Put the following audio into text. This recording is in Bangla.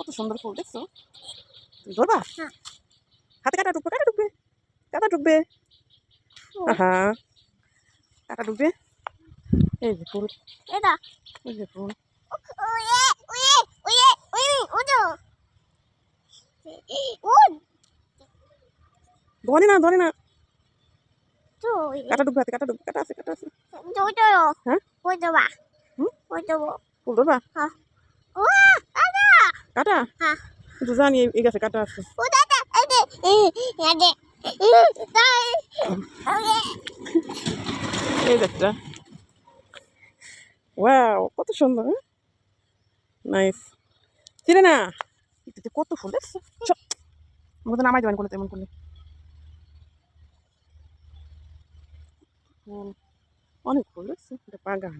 কত সুন্দর ফুল দেখছো? ধরবা? হাতে কাটা ঢুকবে, কাটা ঢুকবে, কাটা ঢুকবে। আহা, কাটা ঢুকবে। এই যে ফুল, এটা এই যে ফুল। ধরে না, ধরে না। কাটা ঢুকবে হাতে, কাটা ঢুকবে, কাটা আছে, কাটা আছে। হ্যাঁ? ফুল ধরবা? কাটা? কিন্তু জানি এই গাছে কাটা আছে। এই একটা। ওয়াও, কত সুন্দর। নাইস। ছিলে না? এটাতে কত ফুল দেখছো? মতো নামাই দেবেন করলে তেমন করলে। ফুল, অনেক ফুল দেখছো? এটা বাগান।